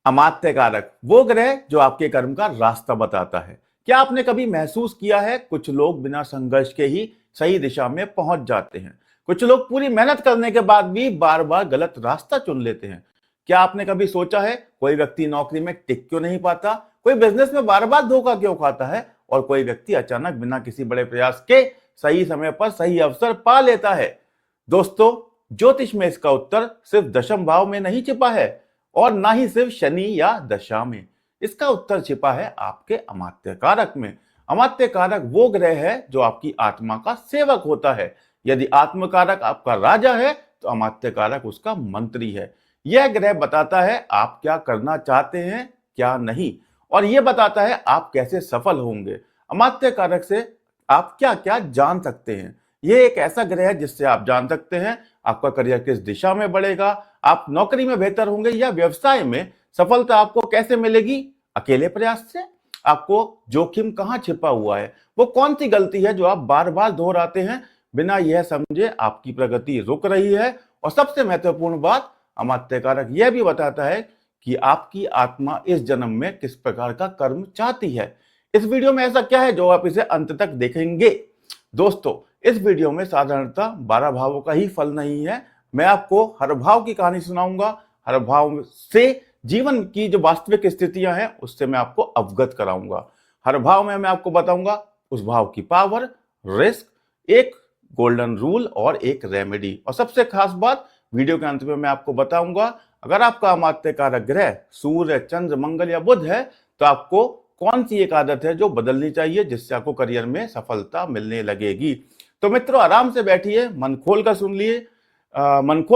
अमात्य कारक वो ग्रह जो आपके कर्म का रास्ता बताता है। क्या आपने कभी महसूस किया है कुछ लोग बिना संघर्ष के ही सही दिशा में पहुंच जाते हैं। कुछ लोग पूरी मेहनत करने के बाद भी बार बार गलत रास्ता चुन लेते हैं। क्या आपने कभी सोचा है कोई व्यक्ति नौकरी में टिक क्यों नहीं पाता, कोई बिजनेस में बार बार धोखा क्यों खाता है और कोई व्यक्ति अचानक बिना किसी बड़े प्रयास के सही समय पर सही अवसर पा लेता है। दोस्तों, ज्योतिष में इसका उत्तर सिर्फ दशम भाव में नहीं छिपा है और ना ही सिर्फ शनि या दशा में। इसका उत्तर छिपा है आपके अमात्य कारक में। अमात्य कारक वो ग्रह है जो आपकी आत्मा का सेवक होता है। यदि आत्म कारक आपका राजा है तो अमात्य कारक उसका मंत्री है। यह ग्रह बताता है आप क्या करना चाहते हैं, क्या नहीं, और यह बताता है आप कैसे सफल होंगे। अमात्य कारक से आप क्या क्या जान सकते हैं। यह एक ऐसा ग्रह है जिससे आप जान सकते हैं आपका करियर किस दिशा में बढ़ेगा, आप नौकरी में बेहतर होंगे या व्यवसाय में सफलता आपको कैसे मिलेगी। अकेले प्रयास से आपको जोखिम कहां छिपा हुआ है, वो कौन सी गलती है जो आप बार बार दोहराते हैं बिना यह समझे आपकी प्रगति रुक रही है। और सबसे महत्वपूर्ण बात, अमात्य कारक यह भी बताता है कि आपकी आत्मा इस जन्म में किस प्रकार का कर्म चाहती है। इस वीडियो में ऐसा क्या है जो आप इसे अंत तक देखेंगे। दोस्तों, इस वीडियो में साधारणतः 12 भावों का ही फल नहीं है। मैं आपको हर भाव की कहानी सुनाऊंगा, हर भाव से जीवन की जो वास्तविक स्थितियां हैं उससे मैं आपको अवगत कराऊंगा। हर भाव में मैं आपको बताऊंगा उस भाव की पावर, रिस्क, एक गोल्डन रूल और एक रेमेडी। और सबसे खास बात, वीडियो के अंत में मैं आपको बताऊंगा अगर आपका अमात्य कारक ग्रह सूर्य, चंद्र, मंगल या बुध है तो आपको कौन सी एक आदत है जो बदलनी चाहिए जिससे आपको करियर में सफलता मिलने लगेगी। तो मित्रों, आराम से बैठिए, मन खोल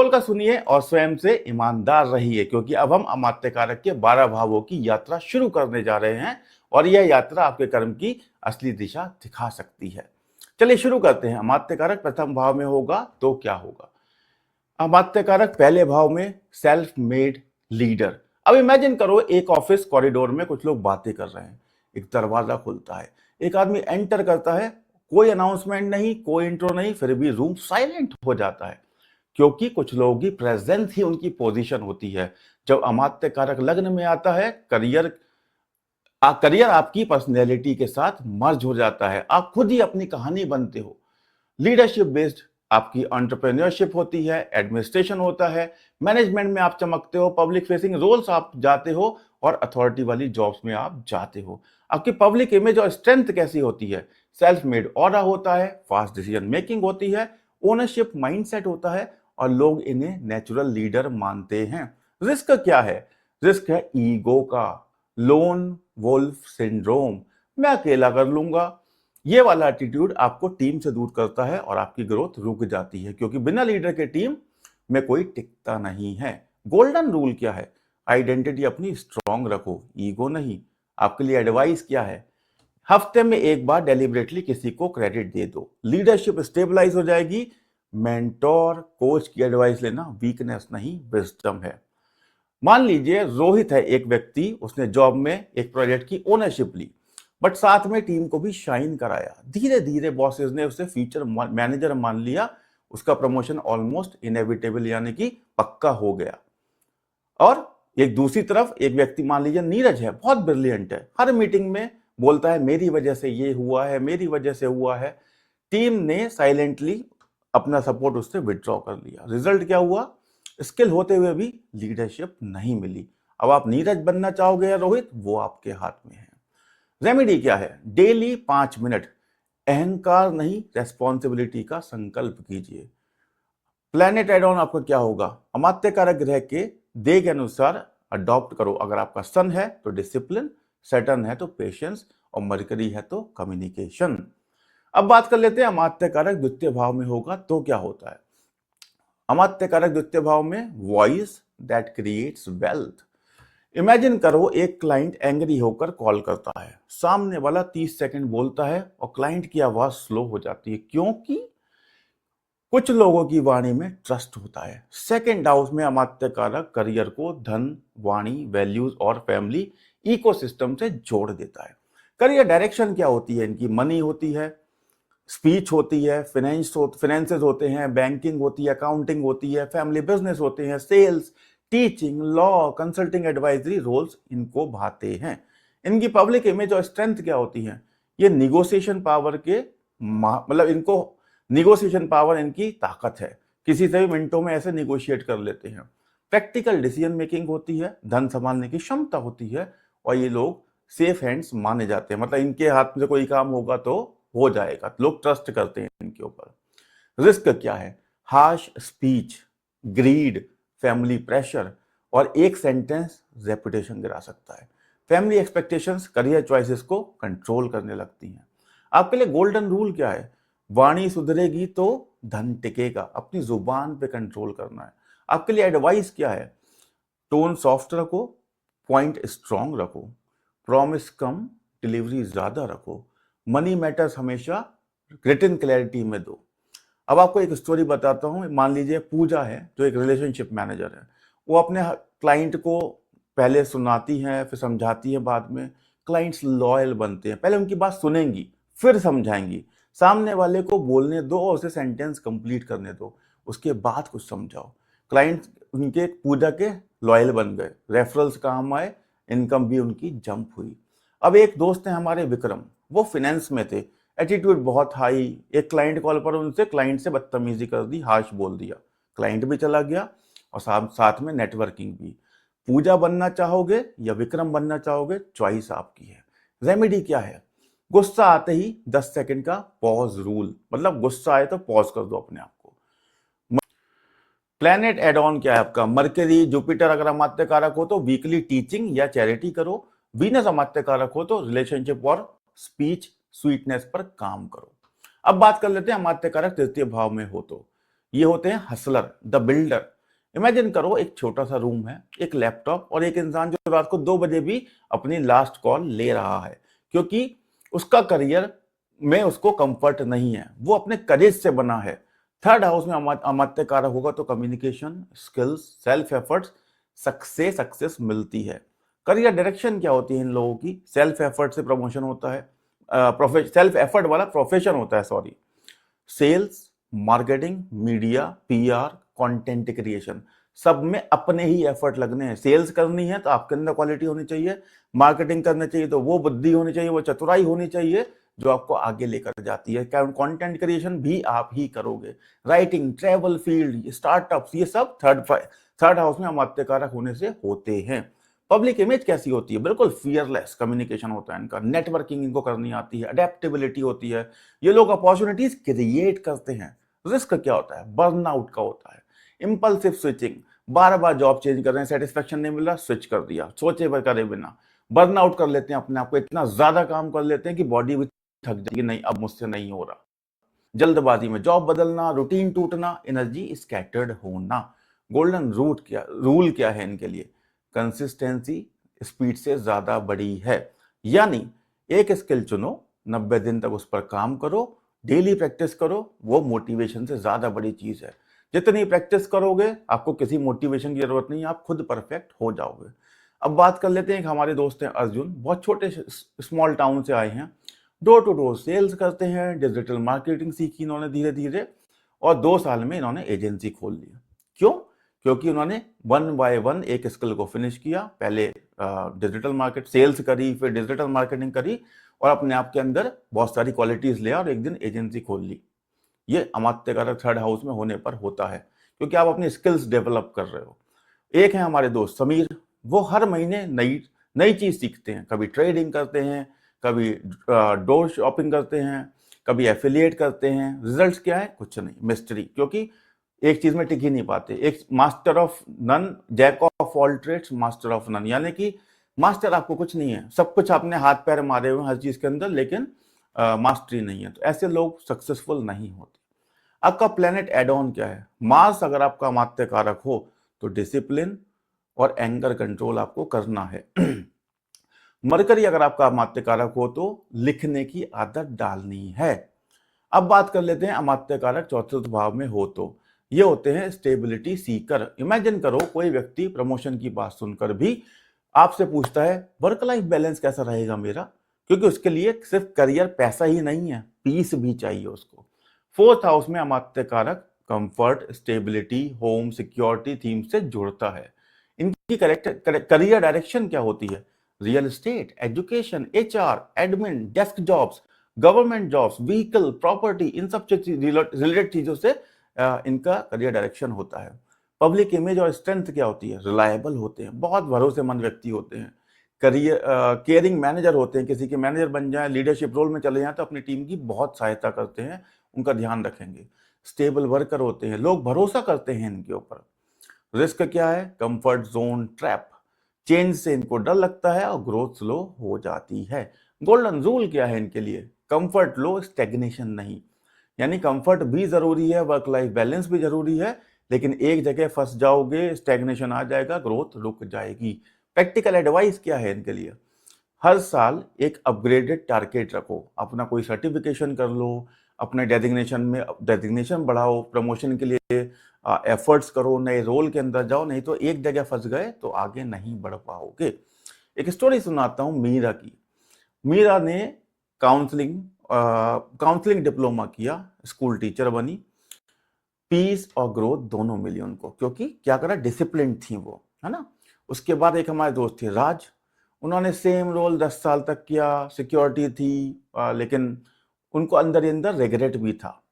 कर सुनिए और स्वयं से ईमानदार रहिए, क्योंकि अब हम अमात्य कारक के 12 भावों की यात्रा शुरू करने जा रहे हैं और यह यात्रा आपके कर्म की असली दिशा दिखा सकती है। चलिए शुरू करते हैं। अमात्य कारक प्रथम भाव में होगा तो क्या होगा। अमात्य कारक पहले भाव में सेल्फ मेड लीडर। अब इमेजिन करो एक ऑफिस कॉरिडोर में कुछ लोग बातें कर रहे हैं। एक दरवाजा खुलता है, एक आदमी एंटर करता है, कोई अनाउंसमेंट नहीं, कोई इंट्रो नहीं, फिर भी रूम साइलेंट हो जाता है क्योंकि कुछ लोगों की प्रेजेंस ही उनकी पोजीशन होती है। जब अमात्य कारक लग्न में आता है, करियर आपकी पर्सनैलिटी के साथ मर्ज हो जाता है। आप खुद ही अपनी कहानी बनते हो। लीडरशिप बेस्ड आपकी एंटरप्रेन्योरशिप होती है, एडमिनिस्ट्रेशन होता है, मैनेजमेंट में आप चमकते हो, पब्लिक फेसिंग रोल्स आप जाते हो और अथॉरिटी वाली जॉब्स में आप जाते हो। आपकी पब्लिक इमेज और स्ट्रेंथ कैसी होती है। सेल्फ मेड ऑरा होता है, फास्ट डिसीजन मेकिंग होती है, ओनरशिप माइंडसेट होता है और लोग इन्हें नेचुरल लीडर मानते हैं। रिस्क क्या है? रिस्क है ईगो का, लोन वुल्फ सिंड्रोम, मैं अकेला कर लूंगा। ये वाला एटीट्यूड आपको टीम से दूर करता है और आपकी ग्रोथ रुक जाती है, क्योंकि बिना लीडर के टीम में कोई टिकता नहीं है। गोल्डन रूल क्या है? आइडेंटिटी अपनी स्ट्रांग रखो, ईगो नहीं। आपके लिए एडवाइस क्या है? हफ्ते में एक बार डेलिबरेटली किसी को क्रेडिट दे दो, लीडरशिप स्टेबलाइज हो जाएगी। मेंटोर कोच की एडवाइस लेना वीकनेस नहीं, विजडम है। मान लीजिए रोहित है एक व्यक्ति, उसने जॉब में एक प्रोजेक्ट की ओनरशिप ली बट साथ में टीम को भी शाइन कराया। धीरे धीरे बॉसेस ने उसे फीचर मैनेजर मान लिया, उसका प्रमोशन ऑलमोस्ट इनएविटेबल यानी कि पक्का हो गया। और एक दूसरी तरफ एक व्यक्ति मान लीजिए नीरज है, बहुत ब्रिलियंट है, हर मीटिंग में बोलता है मेरी वजह से ये हुआ है, मेरी वजह से हुआ है। टीम ने साइलेंटली अपना सपोर्ट उससे विड्रॉ कर लिया। रिजल्ट क्या हुआ? स्किल होते हुए भी लीडरशिप नहीं मिली। अब आप नीरज बनना चाहोगे या रोहित, वो आपके हाथ में है। रेमेडी क्या है? डेली 5 मिनट अहंकार नहीं रेस्पॉन्सिबिलिटी का संकल्प कीजिए। प्लैनेट एड ऑन आपका क्या होगा? अमात्य कारक ग्रह के दे के अनुसार अडॉप्ट करो। अगर आपका सन है तो डिसिप्लिन, सैटर्न है तो पेशेंस और मरकरी है तो कम्युनिकेशन। अब बात कर लेते हैं अमात्य कारक द्वितीय भाव में होगा तो क्या होता है। अमात्य कारक द्वितीय भाव में voice that creates wealth. Imagine करो एक क्लाइंट एंग्री होकर कॉल करता है, सामने वाला 30 सेकंड बोलता है और क्लाइंट की आवाज स्लो हो जाती है, क्योंकि कुछ लोगों की वाणी में ट्रस्ट होता है। सेकंड हाउस में अमात्य कारक करियर को धन, वाणी, वैल्यूज और फैमिली इकोसिस्टम से जोड़ देता है। करियर डायरेक्शन क्या होती है इनकी? मनी होती है, स्पीच होती है, फाइनेंसेस होते हैं, बैंकिंग होती है, अकाउंटिंग होती है, फैमिली बिजनेस होते हैं, sales, teaching, law, consulting, advisory roles इनको भाते हैं। इनकी पब्लिक इमेज और स्ट्रेंथ क्या होती है? ये निगोशिएशन पावर के मतलब इनको निगोशिएशन पावर इनकी ताकत है, किसी से भी मिनटों में ऐसे निगोशिएट कर लेते हैं। प्रैक्टिकल डिसीजन मेकिंग होती है, धन संभालने की क्षमता होती है, और ये लोग सेफ हैंड्स माने जाते हैं, मतलब इनके हाथ में कोई काम होगा तो हो जाएगा, लोग ट्रस्ट करते हैं इनके ऊपर। रिस्क क्या है? Harsh speech, greed, family pressure, और एक सेंटेंस रेपुटेशन गिरा सकता है। फैमिली एक्सपेक्टेशंस करियर चॉइसेस को कंट्रोल करने लगती हैं। आपके लिए गोल्डन रूल क्या है? वाणी सुधरेगी तो धन टिकेगा, अपनी जुबान पे कंट्रोल करना है। आपके लिए एडवाइस क्या है? टोन सॉफ्ट रखो, पॉइंट स्ट्रांग रखो, प्रॉमिस कम, डिलीवरी ज्यादा रखो, मनी मैटर्स हमेशा रिटन क्लैरिटी में दो। अब आपको एक स्टोरी बताता हूँ। मान लीजिए पूजा है, जो एक रिलेशनशिप मैनेजर है, वो अपने क्लाइंट को पहले सुनाती है, फिर समझाती है, बाद में क्लाइंट्स लॉयल बनते हैं। पहले उनकी बात सुनेंगी, फिर समझाएंगी, सामने वाले को बोलने दो और उसे सेंटेंस कंप्लीट करने दो, उसके बाद कुछ समझाओ। क्लाइंट उनके पूजा के लॉयल बन गए, रेफरल्स काम आए, इनकम भी उनकी जंप हुई। अब एक दोस्त है हमारे विक्रम, वो फाइनेंस में थे, एटीट्यूड बहुत हाई। एक क्लाइंट कॉल पर उनसे क्लाइंट से बदतमीजी कर दी, हार्श बोल दिया, क्लाइंट भी चला गया और साथ में नेटवर्किंग भी। पूजा बनना चाहोगे या विक्रम बनना चाहोगे, चॉइस आपकी है। रेमेडी क्या है? गुस्सा आते ही 10 सेकंड का पॉज रूल, मतलब गुस्सा आए तो पॉज कर दो अपने आप को। प्लैनेट एड ऑन क्या है आपका? मरकरी, जुपिटर अगर अमात्य कारक हो तो वीकली टीचिंग या चैरिटी करो। वीनस अमात्य कारक हो तो रिलेशनशिप और स्पीच स्वीटनेस पर काम करो। अब बात कर लेते हैं अमात्य कारक तृतीय भाव में हो तो। ये होते हैं हसलर, द बिल्डर। इमेजिन करो एक छोटा सा रूम है, एक लैपटॉप और एक इंसान जो रात को 2 बजे भी अपनी लास्ट कॉल ले रहा है, क्योंकि उसका करियर में उसको कंफर्ट नहीं है, वो अपने करियर से बना है। थर्ड हाउस में अमात्य कारक होगा तो communication skills, self efforts, success मिलती है। करियर डायरेक्शन क्या होती है इन लोगों की? सेल्फ एफर्ट से प्रमोशन होता है, सेल्फ एफर्ट वाला प्रोफेशन होता है, sorry. Sales, marketing, media, PR, content creation, सब में अपने ही एफर्ट लगने हैं। सेल्स करनी है तो आपके अंदर क्वालिटी होनी चाहिए, मार्केटिंग करना चाहिए तो वो बुद्धि होनी चाहिए, वो चतुराई होनी चाहिए जो आपको आगे लेकर जाती है। कंटेंट क्रिएशन भी आप ही करोगे। राइटिंग, ट्रैवल फील्ड, स्टार्टअप्स, ये सब थर्ड हाउस में अमात्य कारक होने से होते हैं। पब्लिक इमेज कैसी होती है? बिल्कुल फियरलेस कम्युनिकेशन होता है इनका, नेटवर्किंग इनको करनी आती है, अडेप्टेबिलिटी होती है, ये लोग अपॉर्चुनिटीज क्रिएट करते हैं। रिस्क क्या होता है? बर्नआउट का होता है। इंपल्सिव स्विचिंग, बार बार जॉब चेंज कर रहे हैं, सेटिस्फेक्शन नहीं मिल रहा, स्विच कर दिया, सोचे करे बिना। बर्नआउट कर लेते हैं अपने आप को, इतना ज्यादा काम कर लेते हैं कि बॉडी भी थक जाती है, नहीं अब मुझसे नहीं हो रहा। जल्दबाजी में जॉब बदलना, रूटीन टूटना, एनर्जी स्कैटर्ड होना। गोल्डन रूल क्या है इनके लिए? कंसिस्टेंसी स्पीड से ज्यादा बड़ी है। यानी एक स्किल चुनो, 90 दिन तक उस पर काम करो, डेली प्रैक्टिस करो, वो मोटिवेशन से ज्यादा बड़ी चीज है। जितनी प्रैक्टिस करोगे आपको किसी मोटिवेशन की जरूरत नहीं है, आप खुद परफेक्ट हो जाओगे। अब बात कर लेते हैं, हमारे दोस्त हैं अर्जुन, बहुत छोटे स्मॉल टाउन से आए हैं, डोर टू डोर सेल्स करते हैं, डिजिटल मार्केटिंग सीखी इन्होंने धीरे धीरे, और 2 साल में इन्होंने एजेंसी खोल ली। क्यों? क्योंकि उन्होंने 1 बाय 1 एक स्किल को फिनिश किया। पहले डिजिटल मार्केट सेल्स करी, फिर डिजिटल मार्केटिंग करी, और अपने आप के अंदर बहुत सारी क्वालिटीज ले और एक दिन एजेंसी खोल ली। ये अमात्य कारक थर्ड हाउस में होने पर होता है, क्योंकि आप अपनी स्किल्स डेवलप कर रहे हो। एक है हमारे दोस्त समीर, वो हर महीने नई नई चीज सीखते हैं, कभी ट्रेडिंग करते हैं, कभी डोर शॉपिंग करते हैं, कभी एफिलिएट करते हैं। रिजल्ट्स क्या है? कुछ नहीं, मिस्ट्री, क्योंकि एक चीज में टिक ही नहीं पाते। एक master of none, jack of all trades, master of none, यानी कि मास्टर आपको कुछ नहीं है, सब कुछ आपने हाथ पैर मारे हुए हर चीज के अंदर, लेकिन मास्टरी नहीं है, तो ऐसे लोग सक्सेसफुल नहीं होते। आपका प्लेनेट एड ऑन क्या है? मार्स अगर आपका अमात्य कारक हो तो डिसिप्लिन और एंगर कंट्रोल आपको करना है। मरकरी अगर आपका अमात्य कारक हो तो लिखने की आदत डालनी है। अब बात कर लेते हैं अमात्य कारक चौथे भाव में हो तो। ये होते हैं स्टेबिलिटी सीकर। इमेजिन करो कोई व्यक्ति प्रमोशन की बात सुनकर भी आपसे पूछता है वर्क लाइफ बैलेंस कैसा रहेगा मेरा, क्योंकि उसके लिए सिर्फ करियर पैसा ही नहीं है, पीस भी चाहिए उसको। 4th हाउस में अमात्य कारक comfort, stability, home security theme से जुड़ता है। इनकी करियर डायरेक्शन क्या होती है? Real estate, education, HR, admin, desk jobs, government jobs, vehicle, property, इन सब रिलेटेड चीजों से इनका करियर डायरेक्शन होता है। पब्लिक इमेज और स्ट्रेंथ क्या होती है? रिलायबल होते हैं, बहुत भरोसेमंद व्यक्ति होते हैं, करियर केयरिंग मैनेजर होते हैं, किसी के मैनेजर बन जाए, लीडरशिप रोल में चले जाएं तो अपनी टीम की बहुत सहायता करते हैं, उनका ध्यान रखेंगे। स्टेबल वर्कर होते हैं, लोग भरोसा करते हैं इनके ऊपर। रिस्क क्या है? कंफर्ट जोन ट्रैप, चेंज से इनको डर लगता है और ग्रोथ स्लो हो जाती है। गोल्डन रूल क्या है इनके लिए? कंफर्ट लो, स्टेग्नेशन नहीं। यानी कंफर्ट भी जरूरी है, वर्क लाइफ बैलेंस भी जरूरी है, लेकिन एक जगह फंस जाओगे, स्टेग्नेशन आ जाएगा, ग्रोथ रुक जाएगी। प्रैक्टिकल एडवाइस क्या है इनके लिए? हर साल एक अपग्रेडेड टारगेट रखो, अपना कोई सर्टिफिकेशन कर लो, अपने डेजिग्नेशन बढ़ाओ, प्रमोशन के लिए एफर्ट्स करो, नए रोल के अंदर जाओ, नहीं तो एक जगह फंस गए तो आगे नहीं बढ़ पाओगे। एक स्टोरी सुनाता हूं मीरा की। मीरा ने काउंसलिंग डिप्लोमा किया, स्कूल टीचर बनी, पीस और ग्रोथ दोनों मिली उनको, क्योंकि क्या करा, डिसिप्लिन थी वो, है ना। उसके बाद एक हमारे दोस्त थे राज, उन्होंने सेम रोल 10 साल तक किया, सिक्योरिटी थी, लेकिन उनको अंदर ही अंदर रिग्रेट भी था।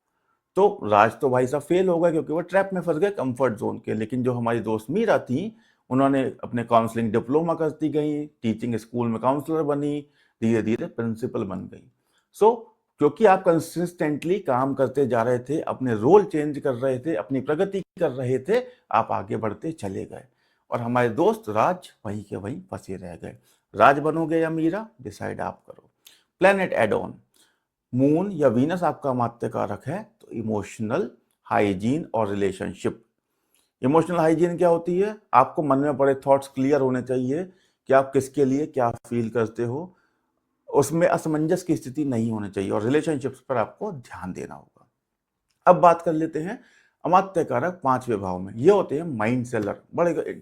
तो राज तो भाई साहब फेल हो गए क्योंकि वो ट्रैप में फंस गए कंफर्ट जोन के। लेकिन जो हमारी दोस्त मीरा थी, उन्होंने अपने काउंसलिंग डिप्लोमा करती गई, टीचिंग स्कूल में काउंसलर बनी, धीरे धीरे प्रिंसिपल बन गई। सो क्योंकि आप कंसिस्टेंटली काम करते जा रहे थे, अपने रोल चेंज कर रहे थे, अपनी प्रगति कर रहे थे, आप आगे बढ़ते चले गए। और हमारे दोस्त राज वहीं के वहीं फंसे रह गए। राज बनोगे या मीरा, डिसाइड आप करो। प्लेनेट एड ऑन, मून या वीनस आपका मात्य कारक है, तो इमोशनल हाइजीन और रिलेशनशिप। इमोशनल हाइजीन क्या होती है? आपको मन में पड़े थॉट्स क्लियर होने चाहिए कि आप किसके लिए क्या फील करते हो, उसमें असमंजस की स्थिति नहीं होनी चाहिए, और रिलेशनशिप्स पर आपको ध्यान देना होगा। अब बात कर लेते हैं अमात्य कारक 5वें भाव में। ये होते हैं माइंड सेलर, बड़े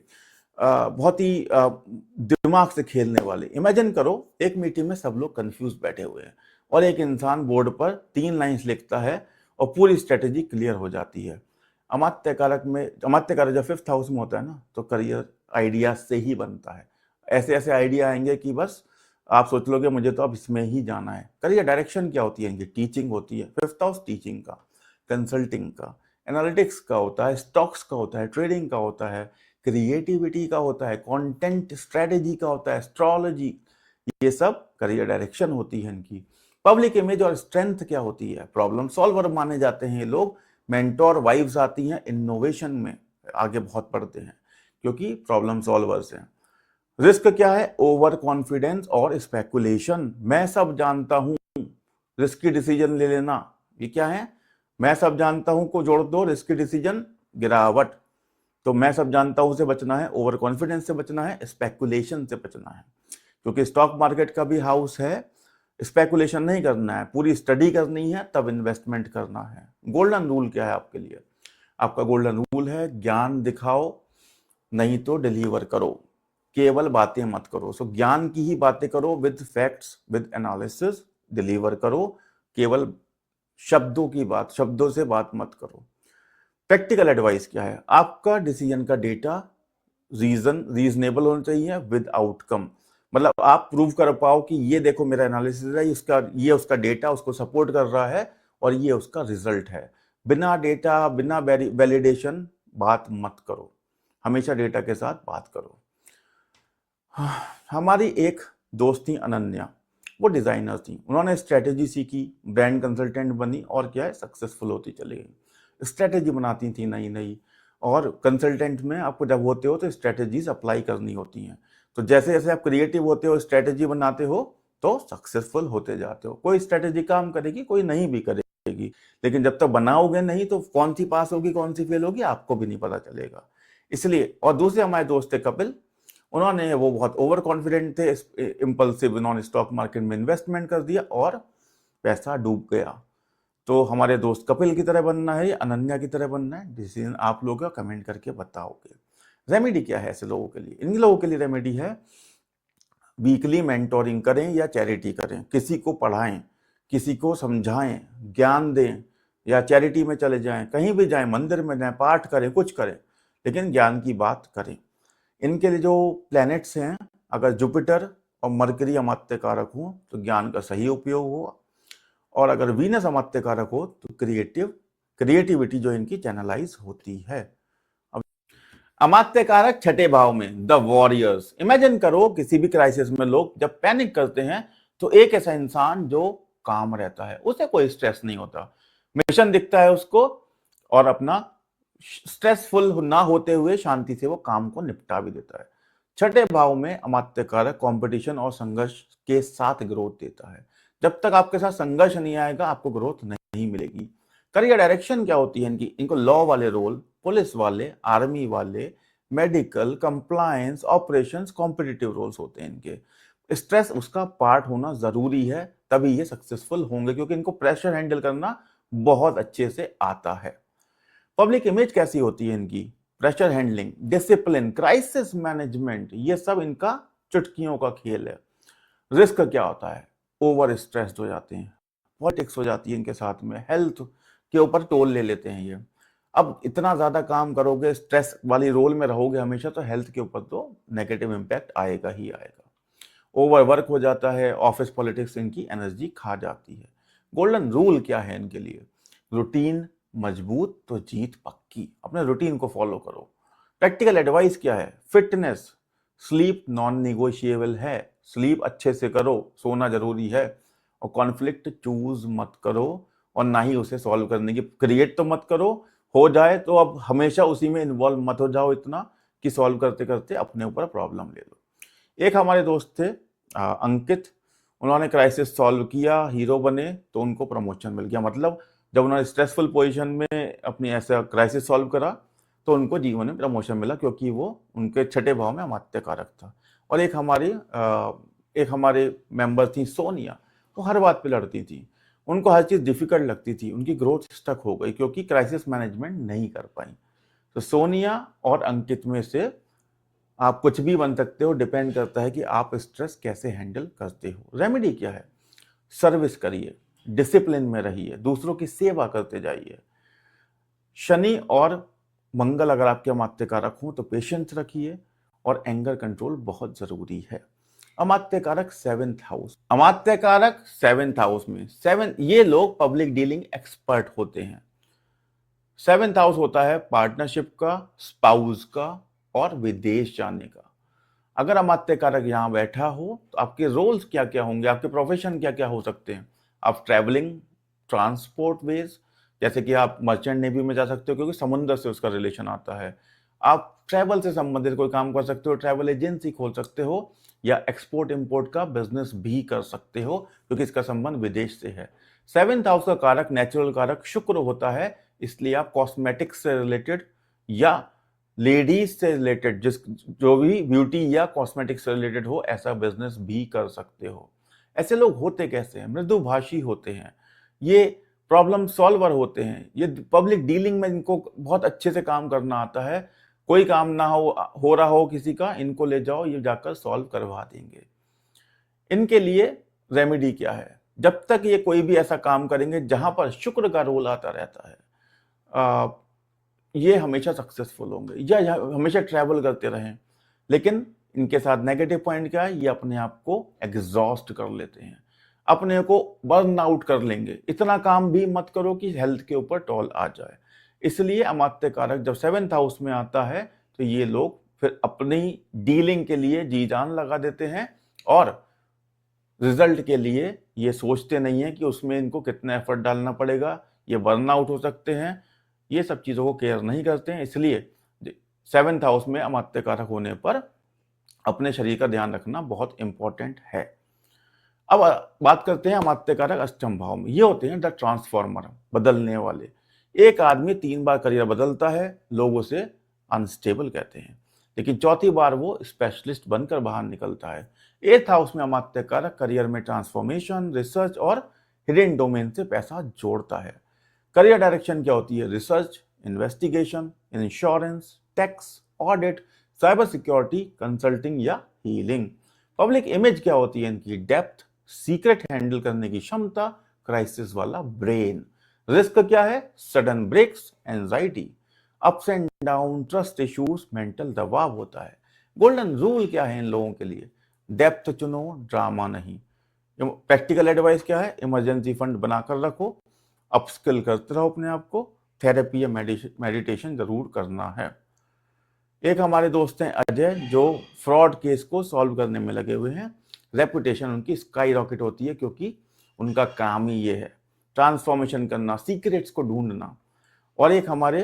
बहुत ही दिमाग से खेलने वाले। इमेजिन करो एक मीटिंग में सब लोग कंफ्यूज बैठे हुए हैं और एक इंसान बोर्ड पर 3 लाइंस लिखता है और पूरी स्ट्रेटेजी क्लियर हो जाती है। अमात्य कारक जब 5th हाउस में होता है ना, तो करियर आइडिया से ही बनता है। ऐसे ऐसे आइडिया आएंगे कि बस आप सोच लोगे मुझे तो अब इसमें ही जाना है। करियर डायरेक्शन क्या होती है इनकी? टीचिंग होती है, 5th हाउस टीचिंग का, कंसल्टिंग का, एनालिटिक्स का होता है, स्टॉक्स का होता है, ट्रेडिंग का होता है, क्रिएटिविटी का होता है, कंटेंट स्ट्रेटेजी का होता है, एस्ट्रोलॉजी, ये सब करियर डायरेक्शन होती है इनकी। पब्लिक इमेज और स्ट्रेंथ क्या होती है? प्रॉब्लम सॉल्वर माने जाते हैं ये लोग। मेंटोर वाइव्स आती हैं, इनोवेशन में आगे बहुत बढ़ते हैं क्योंकि प्रॉब्लम सॉल्वर्स हैं। रिस्क क्या है? ओवर कॉन्फिडेंस और स्पेकुलेशन, मैं सब जानता हूं, रिस्की डिसीजन ले लेना, ये क्या है? मैं सब जानता हूं को जोड़ दो, रिस्की डिसीजन, गिरावट। तो मैं सब जानता हूं से बचना है, ओवर कॉन्फिडेंस से बचना है, स्पेकुलेशन से बचना है, क्योंकि स्टॉक मार्केट का भी हाउस है। स्पेकुलेशन नहीं करना है, पूरी स्टडी करनी है, तब इन्वेस्टमेंट करना है। गोल्डन रूल क्या है आपके लिए? आपका गोल्डन रूल है ज्ञान दिखाओ नहीं तो डिलीवर करो, केवल बातें मत करो। सो ज्ञान की ही बातें करो, with facts, with analysis, deliver करो। केवल शब्दों से बात मत करो। प्रैक्टिकल एडवाइस क्या है? आपका डिसीजन का डेटा रीजनेबल होना चाहिए, विद आउटकम। मतलब आप प्रूव कर पाओ कि ये देखो मेरा एनालिसिस है, ये उसका डेटा उसको सपोर्ट कर रहा है और ये उसका रिजल्ट है। बिना डेटा, बिना वैलिडेशन बात मत करो, हमेशा डेटा के साथ बात करो। हमारी एक दोस्त थी अनन्या, वो डिजाइनर थी, उन्होंने स्ट्रेटेजी सीखी, ब्रांड कंसल्टेंट बनी और क्या है, सक्सेसफुल होती चली गई। स्ट्रेटेजी बनाती थी नई नई, और कंसल्टेंट में आपको जब होते हो तो स्ट्रेटेजीज अप्लाई करनी होती हैं। तो जैसे जैसे आप क्रिएटिव होते हो, स्ट्रेटेजी बनाते हो, तो सक्सेसफुल होते जाते हो। कोई स्ट्रेटेजी काम करेगी, कोई नहीं भी करेगी, लेकिन जब तक बनाओगे नहीं तो कौन सी पास होगी कौन सी फेल होगी आपको भी नहीं पता चलेगा। इसलिए, और दूसरे हमारे दोस्त थे कपिल, उन्होंने, वो बहुत ओवर कॉन्फिडेंट थे, इम्पल्सिव, उन्होंने स्टॉक मार्केट में इन्वेस्टमेंट कर दिया और पैसा डूब गया। तो हमारे दोस्त कपिल की तरह बनना है या अनन्या की तरह बनना है, डिसीजन आप लोग कमेंट करके बताओगे। रेमेडी क्या है ऐसे लोगों के लिए? इन लोगों के लिए रेमेडी है, वीकली मेंटोरिंग करें या चैरिटी करें, किसी को पढ़ाएं, किसी को समझाएं, ज्ञान दें, या चैरिटी में चले जाएं, कहीं भी जाएं, मंदिर में जाएं, पाठ करें, कुछ करें, लेकिन ज्ञान की बात करें। इनके लिए जो प्लैनेट्स हैं, अगर जुपिटर और मरकरी अमात्य कारक हो तो ज्ञान का सही उपयोग हो, और अगर वीनस अमात्य कारक हो तो क्रिएटिविटी जो इनकी चैनलाइज होती है। अब अमात्य कारक छठे भाव में द वॉरियर्स। इमेजिन करो किसी भी क्राइसिस में लोग जब पैनिक करते हैं तो एक ऐसा इंसान जो काम रहता है, उसे कोई स्ट्रेस नहीं होता, मिशन दिखता है उसको और अपना स्ट्रेसफुल ना होते हुए शांति से वो काम को निपटा भी देता है। छठे भाव में अमात्य कारक कंपटीशन और संघर्ष के साथ ग्रोथ देता है। जब तक आपके साथ संघर्ष नहीं आएगा आपको ग्रोथ नहीं मिलेगी। करियर डायरेक्शन क्या होती है इनकी? इनको लॉ वाले रोल, पुलिस वाले, आर्मी वाले, medical, compliance, operations, competitive roles होते हैं इनके। स्ट्रेस उसका पार्ट होना जरूरी है, तभी ये सक्सेसफुल होंगे, क्योंकि इनको प्रेशर हैंडल करना बहुत अच्छे से आता है। पब्लिक इमेज कैसी होती है इनकी? Pressure handling, discipline, crisis management, ये सब इनका चुटकियों का खेल है। रिस्क क्या होता है? ओवर स्ट्रेस्ड हो जाते हैं, पॉलिटिक्स हो जाती है इनके साथ में, हेल्थ के ऊपर टोल ले लेते हैं ये। अब इतना ज्यादा काम करोगे, स्ट्रेस वाली रोल में रहोगे हमेशा, तो हेल्थ के ऊपर तो नेगेटिव इंपैक्ट आएगा ही आएगा। ओवर वर्क हो जाता है, ऑफिस पॉलिटिक्स इनकी एनर्जी खा जाती है। गोल्डन रूल क्या है इनके लिए? रूटीन मजबूत तो जीत पक्की। अपने रूटीन को फॉलो करो। प्रैक्टिकल एडवाइस क्या है? फिटनेस, स्लीप नॉन निगोशिएबल है, स्लीप अच्छे से करो, सोना जरूरी है। और कॉन्फ्लिक्ट चूज मत करो, और ना ही उसे सॉल्व करने की क्रिएट तो मत करो। हो जाए तो अब हमेशा उसी में इन्वॉल्व मत हो जाओ इतना कि सॉल्व करते करते अपने ऊपर प्रॉब्लम ले लो। एक हमारे दोस्त थे अंकित, उन्होंने क्राइसिस सॉल्व किया, हीरो बने, तो उनको प्रमोशन मिल गया। मतलब जब उन्होंने स्ट्रेसफुल पोजीशन में अपनी ऐसा क्राइसिस सॉल्व करा तो उनको जीवन में प्रमोशन मिला, क्योंकि वो उनके छठे भाव में अमात्य कारक था। और एक हमारे मेंबर थी सोनिया, वो हर बात पे लड़ती थी, उनको हर चीज डिफिकल्ट लगती थी, उनकी ग्रोथ स्टक हो गई क्योंकि क्राइसिस मैनेजमेंट नहीं कर पाई। तो सोनिया और अंकित में से आप कुछ भी बन सकते हो, डिपेंड करता है कि आप स्ट्रेस कैसे हैंडल करते हो। रेमेडी क्या है? सर्विस करिए, डिसिप्लिन में रहिए, दूसरों की सेवा करते जाइए। शनि और मंगल अगर आपके अमात्य कारक हो तो पेशेंस रखिए, और एंगर कंट्रोल बहुत जरूरी है। अमात्य कारक सेवेंथ हाउस, अमात्य कारक सेवेंथ हाउस में ये लोग पब्लिक डीलिंग एक्सपर्ट होते हैं। सेवेंथ हाउस होता है पार्टनरशिप का, स्पाउस का और विदेश जाने का। अगर अमात्य कारक यहाँ बैठा हो तो आपके रोल्स क्या क्या होंगे, आपके प्रोफेशन क्या क्या हो सकते हैं? आप ट्रैवलिंग, ट्रांसपोर्ट वेज, जैसे कि आप मर्चेंट नेवी में जा सकते हो क्योंकि समुद्र से उसका रिलेशन आता है। आप ट्रैवल से संबंधित कोई काम कर सकते हो, ट्रैवल एजेंसी खोल सकते हो, या एक्सपोर्ट इंपोर्ट का बिजनेस भी कर सकते हो क्योंकि इसका संबंध विदेश से है। सेवेंथ हाउस का कारक, नेचुरल कारक शुक्र होता है, इसलिए आप कॉस्मेटिक्स से रिलेटेड या लेडीज से रिलेटेड जो भी ब्यूटी या कॉस्मेटिक्स से रिलेटेड हो, ऐसा बिजनेस भी कर सकते हो। ऐसे लोग होते कैसे हैं? मृदुभाषी होते हैं, ये प्रॉब्लम सॉल्वर होते हैं, ये पब्लिक डीलिंग में इनको बहुत अच्छे से काम करना आता है। कोई काम ना हो रहा हो किसी का, इनको ले जाओ, ये जाकर सॉल्व करवा देंगे। इनके लिए रेमेडी क्या है? जब तक ये कोई भी ऐसा काम करेंगे जहां पर शुक्र का रोल आता रहता है, ये हमेशा सक्सेसफुल होंगे, या हमेशा ट्रैवल करते रहें। लेकिन इनके साथ नेगेटिव पॉइंट क्या है? ये अपने आप को एग्जॉस्ट कर लेते हैं, अपने को बर्न आउट कर लेंगे। इतना काम भी मत करो कि हेल्थ के ऊपर टॉल आ जाए। इसलिए अमात्य कारक जब सेवेंथ हाउस में आता है तो ये लोग फिर अपनी डीलिंग के लिए जी जान लगा देते हैं, और रिजल्ट के लिए ये सोचते नहीं है कि उसमें इनको कितना एफर्ट डालना पड़ेगा, ये बर्न आउट हो सकते हैं, ये सब चीजों को केयर नहीं करते हैं। इसलिए सेवेंथ हाउस में अमात्य कारक होने पर अपने शरीर का ध्यान रखना बहुत इंपॉर्टेंट है। अब बात करते हैं अमात्य कारक अष्टम भाव में। ये होते हैं द ट्रांसफॉर्मर, बदलने वाले। एक आदमी 3 बार करियर बदलता है, लोग उसे अनस्टेबल कहते हैं, लेकिन चौथी बार वो स्पेशलिस्ट बनकर बाहर निकलता है। एथ हाउस में अमात्य कारक करियर में ट्रांसफॉर्मेशन, रिसर्च और हिडन डोमेन से पैसा जोड़ता है। करियर डायरेक्शन क्या होती है? Research, investigation, insurance, tax, audit, cyber security, consulting या हीलिंग। पब्लिक इमेज क्या होती है इनकी? डेप्थ, सीक्रेट हैंडल करने की क्षमता, क्राइसिस वाला ब्रेन। रिस्क क्या है? Sudden breaks, anxiety, ups and down, trust issues, mental दबाव होता है। गोल्डन रूल क्या है इन लोगों के लिए? डेप्थ चुनो, ड्रामा नहीं। प्रैक्टिकल एडवाइस क्या है? इमरजेंसी फंड बनाकर रखो, अपस्किल करते रहो अपने आप को, थेरेपी या मेडिटेशन जरूर करना है। एक हमारे दोस्त हैं अजय, जो फ्रॉड केस को सॉल्व करने में लगे हुए हैं। रेपुटेशन उनकी स्काई रॉकेट होती है क्योंकि उनका काम ही ये है, ट्रांसफॉर्मेशन करना, सीक्रेट्स को ढूंढना। और एक हमारे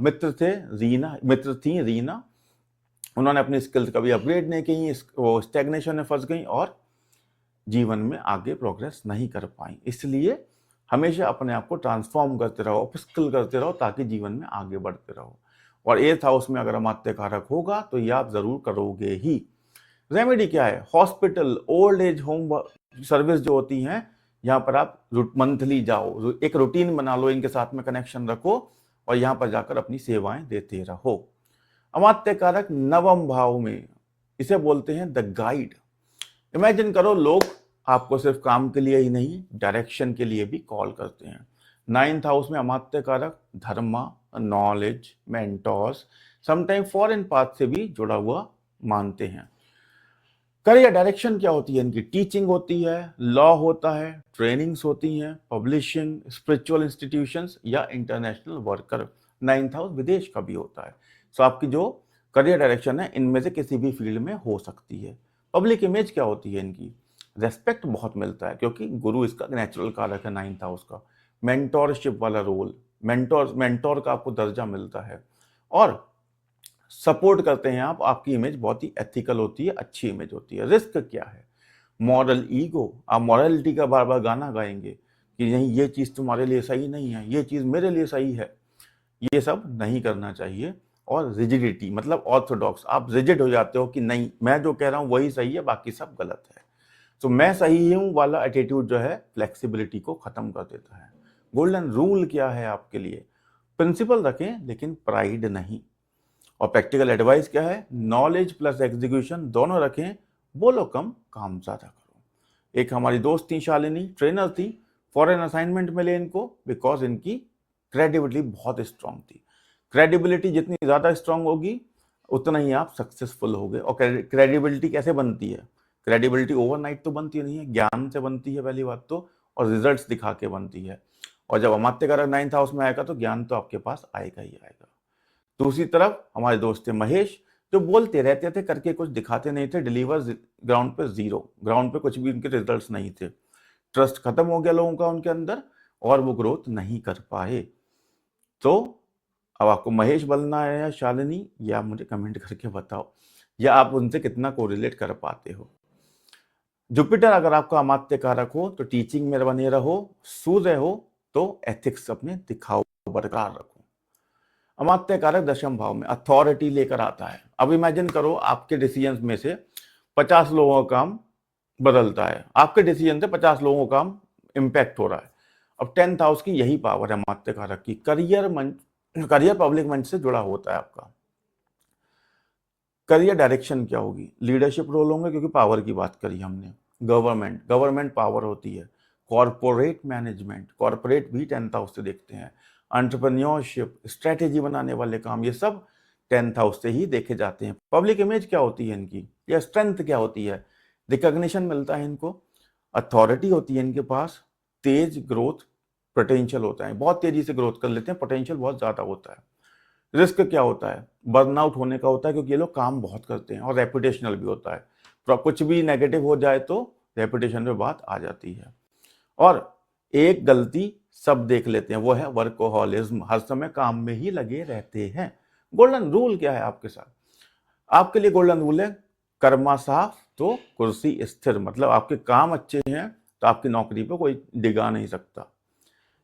मित्र थी रीना, उन्होंने अपनी स्किल्स कभी अपग्रेड नहीं की, वो स्टैग्नेशन में फंस गई और जीवन में आगे प्रोग्रेस नहीं कर पाई। इसलिए हमेशा अपने आप को ट्रांसफॉर्म करते रहो, अपस्किल करते रहो, ताकि जीवन में आगे बढ़ते रहो। और 8th हाउस में अगर अमात्य कारक होगा तो ये आप जरूर करोगे ही। रेमेडी क्या है? Hospital, old age home service जो होती हैं, यहाँ पर आप मंथली जाओ, एक रूटीन बना लो, इनके साथ में कनेक्शन रखो और यहाँ पर जाकर अपनी सेवाएं देते रहो। अमात्य कारक 9वें भाव में, इसे बोलते हैं द गाइड। इमेजिन करो, लोग आपको सिर्फ काम के लिए ही नहीं, डायरेक्शन के लिए भी कॉल करते हैं। 9th हाउस में अमात्य कारक धर्मा, knowledge, mentors, sometime foreign path से भी जुड़ा हुआ मानते हैं। करियर डायरेक्शन क्या होती है इनकी? टीचिंग होती है, लॉ होता है, ट्रेनिंग्स होती हैं, पब्लिशिंग, स्पिरिचुअल इंस्टीट्यूशंस या इंटरनेशनल वर्कर। 9th हाउस विदेश का भी होता है। सो आपकी जो करियर डायरेक्शन है, इनमें से किसी भी फील्ड में हो सकती है। पब्लिक इमेज क्या होती है इनकी? रेस्पेक्ट बहुत मिलता है क्योंकि गुरु इसका नेचुरल कारक है 9th हाउस का। मेंटोरशिप वाला रोल, मेंटोर का आपको दर्जा मिलता है और सपोर्ट करते हैं आप, आपकी इमेज बहुत ही एथिकल होती है, अच्छी इमेज होती है। रिस्क क्या है? मॉरल ईगो, आप मॉरलिटी का बार बार गाना गाएंगे कि नहीं, ये चीज़ तुम्हारे लिए सही नहीं है, ये चीज़ मेरे लिए सही है। ये सब नहीं करना चाहिए। और रिजिडिटी मतलब ऑर्थोडॉक्स, आप रिजिड हो जाते हो कि नहीं, मैं जो कह रहा हूँ वही सही है, बाकी सब गलत है। तो मैं सही हूँ वाला एटीट्यूड जो है फ्लेक्सिबिलिटी को खत्म कर देता है। गोल्डन रूल क्या है आपके लिए? प्रिंसिपल रखें लेकिन प्राइड नहीं। और प्रैक्टिकल एडवाइस क्या है? नॉलेज प्लस एग्जीक्यूशन दोनों रखें, बोलो कम, काम ज्यादा करो। एक हमारी दोस्त थी शालिनी, ट्रेनर थी, फॉरेन असाइनमेंट मिले इनको बिकॉज इनकी क्रेडिबिलिटी बहुत स्ट्रांग थी। क्रेडिबिलिटी जितनी ज्यादा स्ट्रांग होगी उतना ही आप सक्सेसफुल होगे। और क्रेडिबिलिटी कैसे बनती है? क्रेडिबिलिटी ओवरनाइट तो बनती नहीं है, ज्ञान से बनती है पहली बात तो, और रिजल्ट्स दिखा के बनती है। और जब अमात्य कारक 9th हाउस में आएगा तो ज्ञान तो आपके पास आएगा ही आएगा। दूसरी तरफ हमारे दोस्त थे महेश, जो बोलते रहते थे, करके कुछ दिखाते नहीं थे, डिलीवर ग्राउंड पे जीरो, ग्राउंड पे कुछ भी उनके रिजल्ट्स नहीं थे। ट्रस्ट खत्म हो गया लोगों का उनके अंदर और वो ग्रोथ नहीं कर पाए। तो अब आपको महेश बनना है या शालिनी, या मुझे कमेंट करके बताओ, या आप उनसे कितना कोरिलेट कर पाते हो। जुपिटर अगर आपका अमात्य कारक हो तो टीचिंग में बने रहो, सूर्य हो तो एथिक्स अपने दिखाओ, बरकरार रखो। अमात्य कारक 10वें भाव में अथॉरिटी लेकर आता है। अब इमेजिन करो, आपके डिसीजंस में से 50 लोगों का काम बदलता है, आपके डिसीजन से 50 लोगों का काम इंपैक्ट हो रहा है। अब 10th हाउस की यही पावर है अमात्य कारक की। करियर पब्लिक मंच से जुड़ा होता है आपका। करियर डायरेक्शन क्या होगी? लीडरशिप रोल होंगे क्योंकि पावर की बात करी हमने। गवर्नमेंट पावर होती है। कॉर्पोरेट मैनेजमेंट, कॉर्पोरेट भी 10th हाउस से देखते हैं। एंटरप्रेन्योरशिप, स्ट्रेटेजी बनाने वाले काम, ये सब 10th हाउस से ही देखे जाते हैं। पब्लिक इमेज क्या होती है इनकी, या स्ट्रेंथ क्या होती है? रिकॉग्निशन मिलता है इनको, अथॉरिटी होती है इनके पास, तेज ग्रोथ पोटेंशियल होता है, बहुत तेजी से ग्रोथ कर लेते हैं, पोटेंशियल बहुत ज्यादा होता है। रिस्क क्या होता है? बर्नआउट होने का होता है क्योंकि ये लोग काम बहुत करते हैं। और रेपुटेशनल भी होता है, तो कुछ भी नेगेटिव हो जाए तो रेपुटेशन पे बात आ जाती है। और एक गलती सब देख लेते हैं, वो है वर्कोहॉलिज्म, हर समय काम में ही लगे रहते हैं। गोल्डन रूल क्या है आपके साथ? आपके लिए गोल्डन रूल है कर्मा साफ तो कुर्सी स्थिर, मतलब आपके काम अच्छे हैं तो आपकी नौकरी पे कोई डिगा नहीं सकता।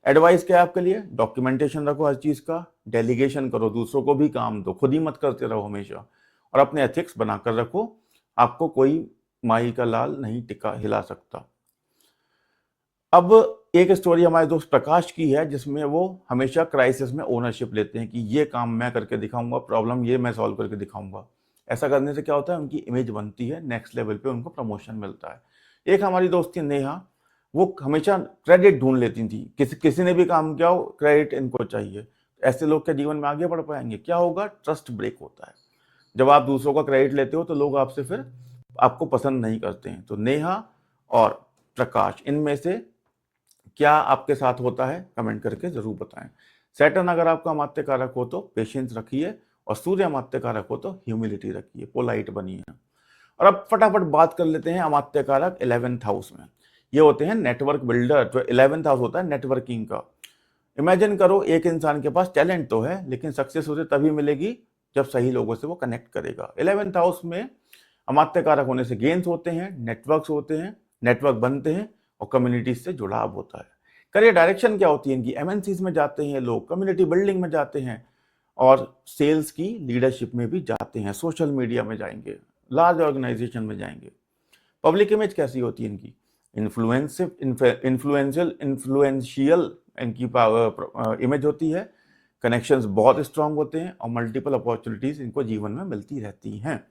एडवाइस क्या है आपके लिए? डॉक्यूमेंटेशन रखो हर चीज का, डेलीगेशन करो, दूसरों को भी काम दो, खुद ही मत करते रहो हमेशा, और अपने एथिक्स बनाकर रखो। आपको कोई माई का लाल नहीं टिका हिला सकता। अब एक स्टोरी हमारे दोस्त प्रकाश की है जिसमें वो हमेशा क्राइसिस में ओनरशिप लेते हैं कि ये काम मैं करके दिखाऊंगा, प्रॉब्लम ये मैं सॉल्व करके दिखाऊंगा। ऐसा करने से क्या होता है? उनकी इमेज बनती है, नेक्स्ट लेवल पे उनको प्रमोशन मिलता है। एक हमारी दोस्त थी नेहा, वो हमेशा क्रेडिट ढूंढ लेती थी, किसी ने भी काम किया हो क्रेडिट इनको चाहिए। ऐसे लोग के जीवन में आगे बढ़ पाएंगे? क्या होगा? ट्रस्ट ब्रेक होता है। जब आप दूसरों का क्रेडिट लेते हो तो लोग आपसे फिर आपको पसंद नहीं करते हैं। तो नेहा और प्रकाश, इनमें से क्या आपके साथ होता है, कमेंट करके जरूर बताएं। सैटर्न अगर आपका अमात्य कारक हो तो पेशेंस रखिए, और सूर्य अमात्य कारक हो तो ह्यूमिलिटी रखिए, पोलाइट बनिए। और अब फटाफट बात कर लेते हैं अमात्य कारक 11th हाउस में। ये होते हैं नेटवर्क बिल्डर। जो 11th हाउस होता है नेटवर्किंग का। इमेजिन करो, एक इंसान के पास टैलेंट तो है, लेकिन सक्सेस उसे तभी मिलेगी जब सही लोगों से वो कनेक्ट करेगा। 11th हाउस में अमात्य कारक होने से गेन्स होते हैं, नेटवर्क्स होते हैं, नेटवर्क बनते हैं, और कम्युनिटी से जुड़ाव होता है। करियर डायरेक्शन क्या होती है इनकी? एमएनसीज में जाते हैं लोग, कम्युनिटी बिल्डिंग में जाते हैं, और सेल्स की लीडरशिप में भी जाते हैं, सोशल मीडिया में जाएंगे, लार्ज ऑर्गेनाइजेशन में जाएंगे। पब्लिक इमेज कैसी होती है इनकी? इन्फ्लुएंशियल इनकी इमेज होती है, कनेक्शंस बहुत स्ट्रांग होते हैं, और मल्टीपल अपॉर्चुनिटीज इनको जीवन में मिलती रहती हैं।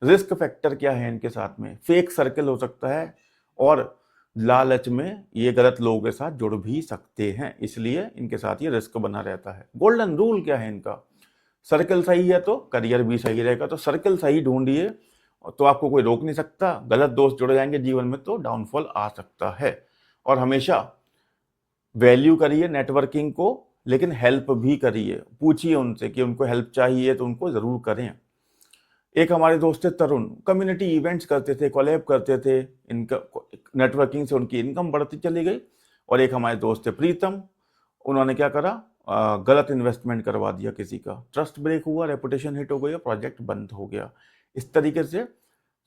रिस्क फैक्टर क्या है इनके साथ में? फेक सर्कल हो सकता है, और लालच में ये गलत लोगों के साथ जुड़ भी सकते हैं, इसलिए इनके साथ ये रिस्क बना रहता है। गोल्डन रूल क्या है इनका? सर्कल सही है तो करियर भी सही रहेगा। तो सर्कल सही ढूंढिए, तो आपको कोई रोक नहीं सकता। गलत दोस्त जुड़ जाएंगे जीवन में तो डाउनफॉल आ सकता है। और हमेशा वैल्यू करिए नेटवर्किंग को, लेकिन हेल्प भी करिए। पूछिए उनसे कि उनको हेल्प चाहिए तो उनको जरूर करें। एक हमारे दोस्त थे तरुण, कम्युनिटी इवेंट्स करते थे, कोलैब करते थे, इनका नेटवर्किंग से उनकी इनकम बढ़ती चली गई। और एक हमारे दोस्त थे प्रीतम, उन्होंने क्या करा, गलत इन्वेस्टमेंट करवा दिया किसी का, ट्रस्ट ब्रेक हुआ, रेपुटेशन हिट हो गई और प्रोजेक्ट बंद हो गया। इस तरीके से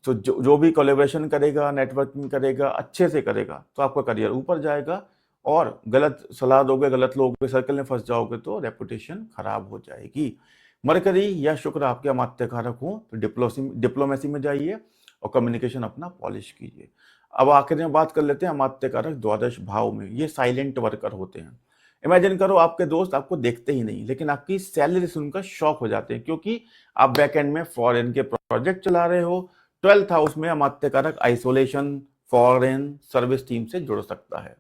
तो जो भी कोलेब्रेशन करेगा, नेटवर्किंग करेगा, अच्छे से करेगा, तो आपका करियर ऊपर जाएगा। और गलत सलाह दोगे, गलत लोगों के सर्कल में फंस जाओगे तो रेपुटेशन खराब हो जाएगी। मरकरी या शुक्र आपके अमात्य कारक हो तो डिप्लोमेसी में जाइए और कम्युनिकेशन अपना पॉलिश कीजिए। अब आखिर में बात कर लेते हैं अमात्य कारक द्वादश भाव में। ये साइलेंट वर्कर होते हैं। इमेजिन करो, आपके दोस्त आपको देखते ही नहीं, लेकिन आपकी सैलरी सुनकर शॉक हो जाते हैं, क्योंकि आप बैकएंड में फॉरेन के प्रोजेक्ट चला रहे हो। 12th हाउस में अमात्य कारक आइसोलेशन, फॉरेन सर्विस टीम से जुड़ सकता है।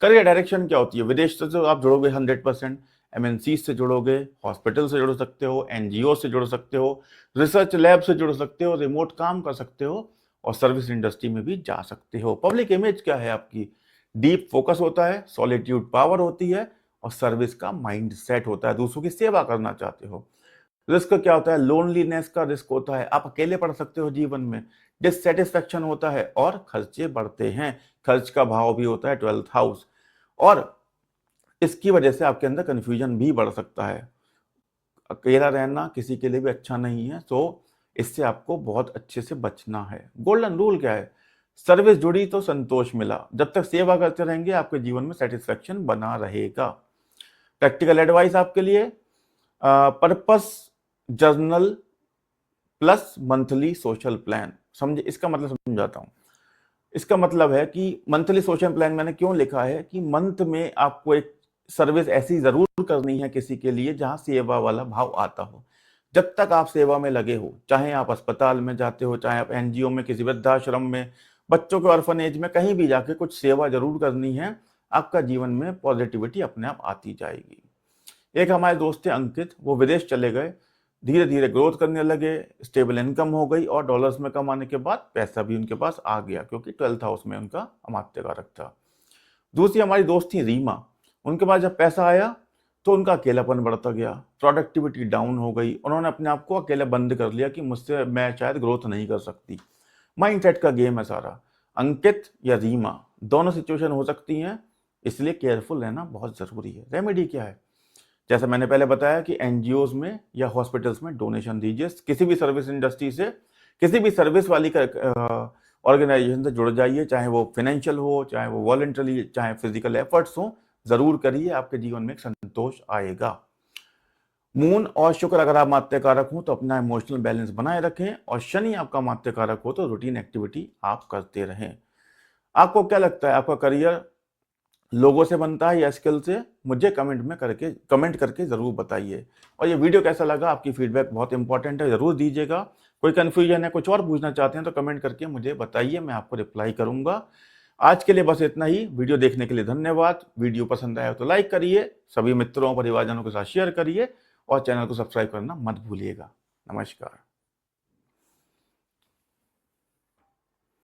करियर डायरेक्शन क्या होती है? विदेश से तो आप जुड़ोगे 100%, एमएनसी से जुड़ोगे, हॉस्पिटल से जुड़ सकते हो, एनजीओ से जुड़ सकते हो, रिसर्च लैब से जुड़ सकते हो, रिमोट काम कर सकते हो, और सर्विस इंडस्ट्री में भी जा सकते हो। पब्लिक इमेज क्या है आपकी? डीप फोकस होता है, सॉलिट्यूड पावर होती है, और सर्विस का माइंड सेट होता है, दूसरों की सेवा करना चाहते हो। रिस्क क्या होता है? लोनलीनेस का रिस्क होता है, आप अकेले पड़ सकते हो जीवन में। डिससेटिस्फैक्शन होता है, और खर्चे बढ़ते हैं, खर्च का भाव भी होता है 12th हाउस। और इसकी वजह से आपके अंदर कंफ्यूजन भी बढ़ सकता है। अकेला रहना किसी के लिए भी अच्छा नहीं है, तो इससे आपको बहुत अच्छे से बचना है। गोल्डन रूल क्या है? सर्विस जुड़ी तो संतोष मिला। जब तक सेवा करते रहेंगे आपके जीवन में सेटिस्फैक्शन बना रहेगा। प्रैक्टिकल एडवाइस आपके लिए, purpose journal plus monthly social plan. समझे इसका मतलब? समझाता हूं। इसका मतलब है कि मंथली सोशल प्लान मैंने क्यों लिखा है कि मंथ में आपको एक सर्विस ऐसी जरूर करनी है किसी के लिए जहां सेवा वाला भाव आता हो। जब तक आप सेवा में लगे हो, चाहे आप अस्पताल में जाते हो, चाहे आप एनजीओ में, किसी वृद्धाश्रम में, बच्चों के ऑर्फनेज में, कहीं भी जाके कुछ सेवा जरूर करनी है, आपका जीवन में पॉजिटिविटी अपने आप आती जाएगी। एक हमारे दोस्त थे अंकित, वो विदेश चले गए, धीरे धीरे ग्रोथ करने लगे, स्टेबल इनकम हो गई, और डॉलर्स में कमाने के बाद पैसा भी उनके पास आ गया, क्योंकि 12th हाउस में उनका अमात्य कारक था। दूसरी हमारी दोस्त थी रीमा, उनके पास जब पैसा आया तो उनका अकेलापन बढ़ता गया, प्रोडक्टिविटी डाउन हो गई, उन्होंने अपने आप को अकेले बंद कर लिया कि मुझसे मैं शायद ग्रोथ नहीं कर सकती। माइंडसेट का गेम है सारा। अंकित या रीमा, दोनों सिचुएशन हो सकती हैं, इसलिए केयरफुल रहना बहुत जरूरी है। रेमेडी क्या है? जैसा मैंने पहले बताया कि एनजीओज में या हॉस्पिटल्स में डोनेशन दीजिए, किसी भी सर्विस इंडस्ट्री से, किसी भी सर्विस वाली ऑर्गेनाइजेशन से जुड़ जाइए, चाहे वो फाइनेंशियल हो, चाहे वो वॉलंटरी, चाहे फिजिकल एफर्ट्स हो, जरूर करिए, आपके जीवन में एक संतोष आएगा। मून और शुक्र अगर आप अमात्य कारक हो तो अपना इमोशनल बैलेंस बनाए रखें, और शनि आपका अमात्य कारक हो तो रूटीन एक्टिविटी आप करते रहें। आपको क्या लगता है, आपका करियर लोगों से बनता है या स्किल से? मुझे कमेंट करके जरूर बताइए। और ये वीडियो कैसा लगा, आपकी फीडबैक बहुत इंपॉर्टेंट है, जरूर दीजिएगा। कोई कंफ्यूजन है, कुछ और पूछना चाहते हैं तो कमेंट करके मुझे बताइए, मैं आपको रिप्लाई करूंगा। आज के लिए बस इतना ही। वीडियो देखने के लिए धन्यवाद। वीडियो पसंद आया तो लाइक करिए, सभी मित्रों परिवारजनों के साथ शेयर करिए, और चैनल को सब्सक्राइब करना मत भूलिएगा। नमस्कार।